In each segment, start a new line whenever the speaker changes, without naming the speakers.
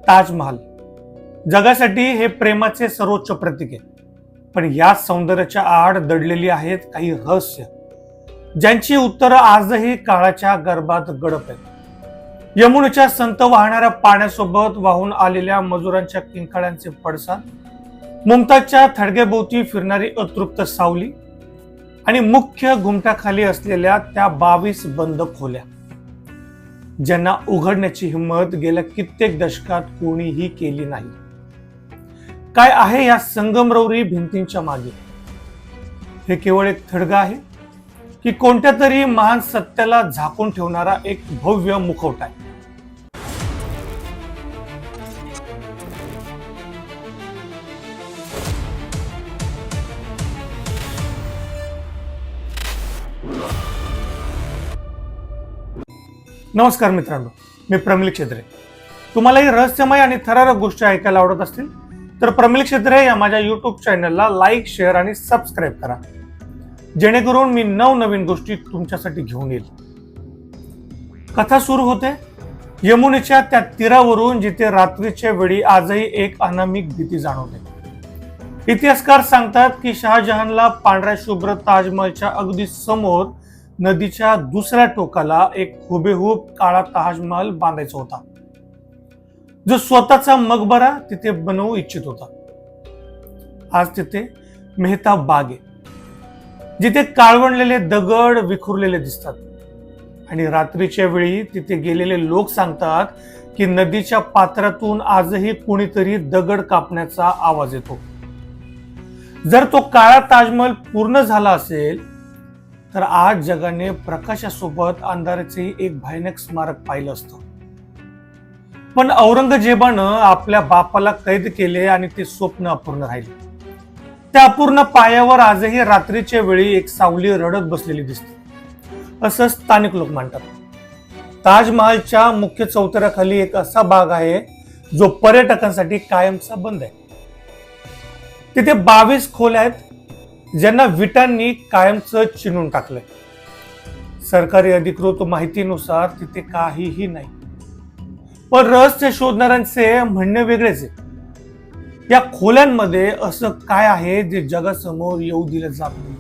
ताजमहाल जगासाठी हे प्रेमाचे सर्वोच्च प्रतीक आहे. पण या सौंदर्याच्या आड दडलेली आहेत काही रहस्य, ज्यांची उत्तरं आजही काळाच्या गर्भात गडप आहेत. यमुनेच्या संत वाहणाऱ्या पाण्यासोबत वाहून आलेल्या मजुरांच्या किंकाळ्यांचे पडसाद, मुमताजच्या थडग्याभोवती फिरणारी अतृप्त सावली आणि मुख्य घुमटाखाली असलेल्या त्या 22 बंद खोल्या, ज्यांना उघडण्याची हिंमत गेल्या कित्येक दशकात कोणीही केली नाही. काय आहे या संगमरवरी भिंतींच्या मागे? हे केवळ एक थडगा आहे की कोणत्या तरी महान सत्याला झाकून ठेवणारा एक भव्य मुखवटा आहे? नमस्कार मित्रांनो, मी प्रमिल क्षेत्रे. तुम्हाला ही रहस्यमय आणि थरारक गोष्टी ऐकायला आवडत असतील तर प्रमिल क्षेत्रे या माझ्या युट्यूब चॅनलला लाईक, शेअर आणि सबस्क्राईब करा, जेणेकरून मी नवनवीन गोष्टी तुमच्यासाठी घेऊन येईल. कथा सुरू होते यमुनेच्या त्या तीरावरून, जिथे रात्रीच्या वेळी आजही एक अनामिक भीती जाणवते. इतिहासकार सांगतात की शहाजहानला पांढऱ्या शुभ्र ताजमहलच्या अगदी समोर नदीच्या दुसऱ्या टोकाला एक हुबेहूब काळा ताजमहल बांधायचा होता, जो स्वतःचा मकबरा तिथे बनवू इच्छित होता. आज तिथे मेहताब बाग आहे, जिथे काळवंडलेले दगड विखुरलेले दिसतात, आणि रात्रीच्या वेळी तिथे गेलेले लोक सांगतात की नदीच्या पात्रातून आजही कोणीतरी दगड कापण्याचा आवाज येतो. जर तो काळा ताजमहल पूर्ण झाला असेल तर आज जगाने प्रकाशासोबत अंधाराचे एक भयानक स्मारक पाहिलं असतं. पण औरंगजेबानं आपल्या बापाला कैद केले आणि ते स्वप्न अपूर्ण राहिले. त्या अपूर्ण पायावर आजही रात्रीच्या वेळी एक सावली रडत बसलेली दिसते, असं स्थानिक लोक मानतात. ताजमहालच्या मुख्य चौतऱ्याखाली एक असा भाग आहे जो पर्यटकांसाठी कायमचा बंद आहे. तिथे 22 खोल्या आहेत, ज्यांना विटांनी कायमचं चिणून टाकलंय. सरकारी अधिकृत माहितीनुसार तिथे काहीही नाही, पण रहस्य शोधणाऱ्यांचे म्हणणे वेगळेच आहे. या खोल्यांमध्ये असं काय आहे जे जगासमोर येऊ दिलं जात नाही?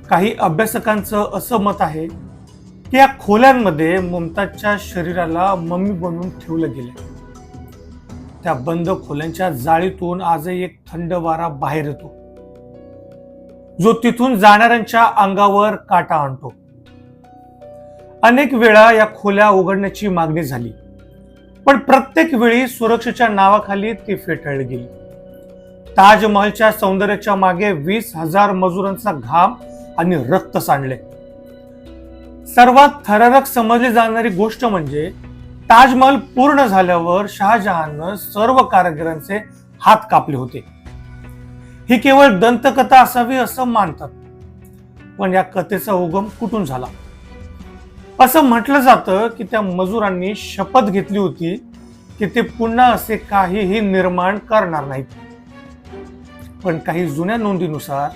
काही अभ्यासकांचं असं मत आहे की या खोल्यांमध्ये मुमताजच्या शरीराला मम्मी बनवून ठेवलं गेलं. त्या बंद खोल्यांच्या जाळीतून आजही एक थंड वारा बाहेर येतो, जो तिथून जाणाऱ्यांच्या अंगावर काटा आणतो. अनेक वेळा या खोल्या उघडण्याची मागणी झाली, पण प्रत्येक वेळी सुरक्षेच्या नावाखाली ती फेटाळली गेली. ताजमहलच्या सौंदर्याच्या मागे 20,000 मजुरांचा घाम आणि रक्त सांडले. सर्वात थरारक समजली जाणारी गोष्ट म्हणजे ताजमहल पूर्ण झाल्यावर शहाजहाननं सर्व कारागिरांचे हात कापले होते. ही केवळ दंतकथा असावी असं मानतात, पण या कथेचा उगम कुठून झाला? असं म्हटलं जातं की त्या मजुरांनी शपथ घेतली होती की ते पुन्हा असे काहीही निर्माण करणार नाहीत. पण काही जुन्या नोंदीनुसार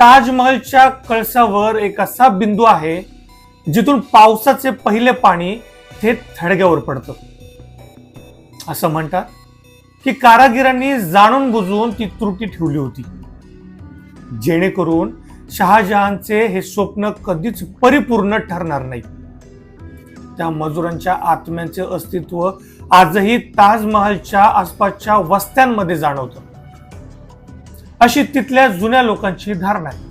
ताजमहलच्या कळसावर एक असा बिंदू आहे जिथून पावसाचे पहिले पाणी थेट थडग्यावर पडतं. असं म्हणतात की कारागिरांनी जाणून बुजून ती त्रुटी ठेवली होती, जेणेकरून शहाजहानचे हे स्वप्न कधीच परिपूर्ण ठरणार नाही. त्या मजुरांच्या आत्म्यांचे अस्तित्व आजही ताजमहलच्या आसपासच्या वस्त्यांमध्ये जाणवतं, अशी तिथल्या जुन्या लोकांची धारणा आहे.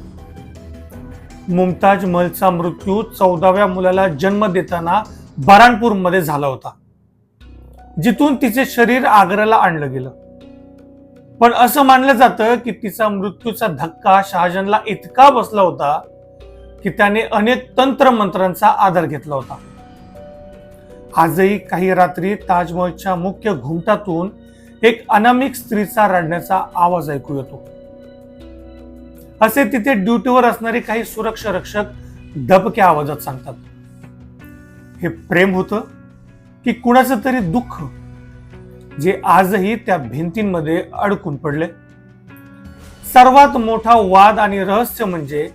मुमताज महलचा मृत्यू 14व्या मुलाला जन्म देताना बराणपूरमध्ये झाला होता, जिथून तिचे शरीर आग्र्याला आणलं गेलं. पण असं मानलं जातं की तिचा मृत्यूचा धक्का शहाजहानला इतका बसला होता की त्याने अनेक तंत्रमंत्रांचा आधार घेतला होता. आजही काही रात्री ताजमहलच्या मुख्य घुमटातून एक अनामिक स्त्रीचा रडण्याचा आवाज ऐकू येतो. असे तिथे ड्युटीवर असणारे काही सुरक्षा रक्षक दबक्या आवाजात सांगतात. हे प्रेम होतं की कुणाचं तरी दुःख, जे आजही त्या भिंतींमध्ये अडकून पडले? सर्वात मोठा वाद आणि रहस्य म्हणजे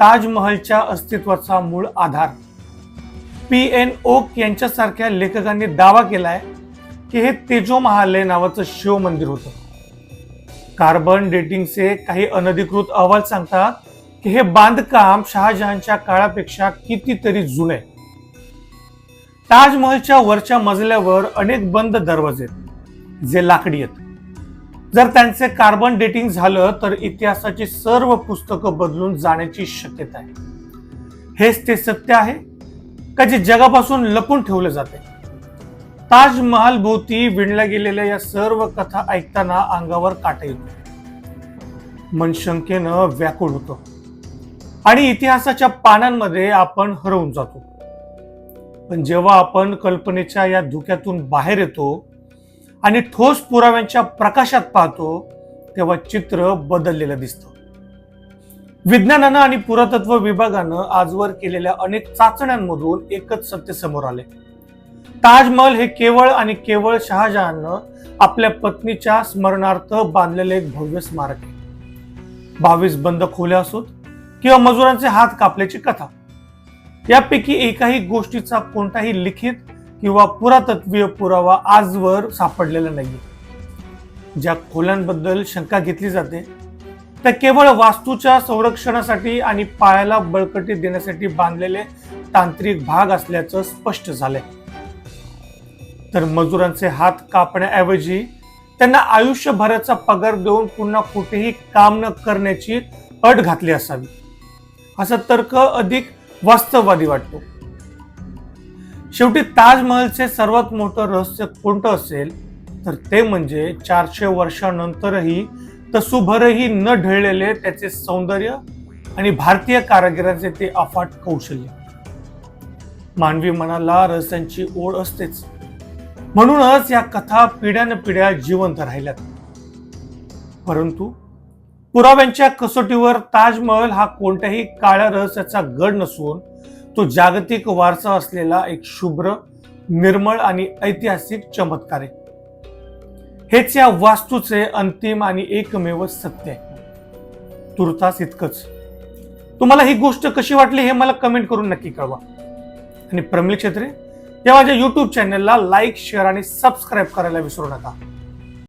ताजमहलच्या अस्तित्वाचा मूळ आधार. पी.एन. ओक यांच्यासारख्या लेखकांनी दावा केलाय की हे तेजो महाले नावाचं शिव मंदिर होतं. कार्बन डेटिंगचे काही अनधिकृत अहवाल सांगतात की हे बांधकाम शहाजहानच्या काळापेक्षा कितीतरी जुने. ताजमहलच्या वरच्या मजल्यावर अनेक बंद दरवाजे जे लाकडी आहेत. जर त्यांचे कार्बन डेटिंग झालं तर इतिहासाची सर्व पुस्तकं बदलून जाण्याची शक्यता आहे. हेच ते सत्य आहे का जे जगापासून लपून ठेवलं जाते? ताजमहाल भोवती विणल्या गेलेल्या या सर्व कथा ऐकताना अंगावर काटा येतो, मन शंकेनं व्याकुळ होतं आणि इतिहासाच्या पानांमध्ये आपण हरवून जातो. पण जेव्हा आपण कल्पनेच्या या धुक्यातून बाहेर येतो आणि ठोस पुराव्यांच्या प्रकाशात पाहतो तेव्हा चित्र बदललेलं दिसतं. विज्ञानानं आणि पुरातत्व विभागानं आजवर केलेल्या अनेक चाचण्यांमधून एकच सत्य समोर आले. ताजमहल हे केवळ आणि केवळ शहाजहाननं आपल्या पत्नीच्या स्मरणार्थ बांधलेले एक भव्य स्मारक आहे. 22 बंद खोल्या असोत किंवा मजुरांचे हात कापल्याची कथा, यापैकी एकाही गोष्टीचा कोणताही लिखित किंवा पुरातत्वीय पुरावा आजवर सापडलेला नाहीये. ज्या खोल्यांबद्दल शंका घेतली जाते त्या केवळ वास्तूच्या संरक्षणासाठी आणि पायाला बळकटी देण्यासाठी बांधलेले तांत्रिक भाग असल्याचं स्पष्ट झालंय. तर मजुरांचे हात कापण्याऐवजी त्यांना आयुष्यभराचा पगार देऊन पुन्हा कुठेही काम न करण्याची अट घातली असावी, असा तर्क अधिक वास्तववादी वाटतो. शेवटी ताजमहलचे सर्वात मोठं रहस्य कोणतं असेल तर ते म्हणजे 400 वर्षांनंतरही तसूभरही न ढळलेले त्याचे सौंदर्य आणि भारतीय कारागिरांचे ते अफाट कौशल्य. मानवी मनाला रहस्यांची ओढ असतेच, म्हणूनच या कथा पिढ्यानपिढ्या जिवंत राहिल्यात. परंतु पुराव्यांच्या कसोटीवर ताजमहल हा कोणत्याही काळ्या रहस्याचा गड नसून तो जागतिक वारसा असलेला एक शुभ्र, निर्मळ आणि ऐतिहासिक चमत्कार आहे. हेच या वास्तूचे अंतिम आणि एकमेव सत्य आहे. तुर्तास इतकंच. तुम्हाला ही गोष्ट कशी वाटली हे मला कमेंट करून नक्की कळवा. आणि प्रमिल क्षेत्रे या माझ्या YouTube चॅनलला लाईक, शेअर आणि सबस्क्राईब करायला विसरू नका.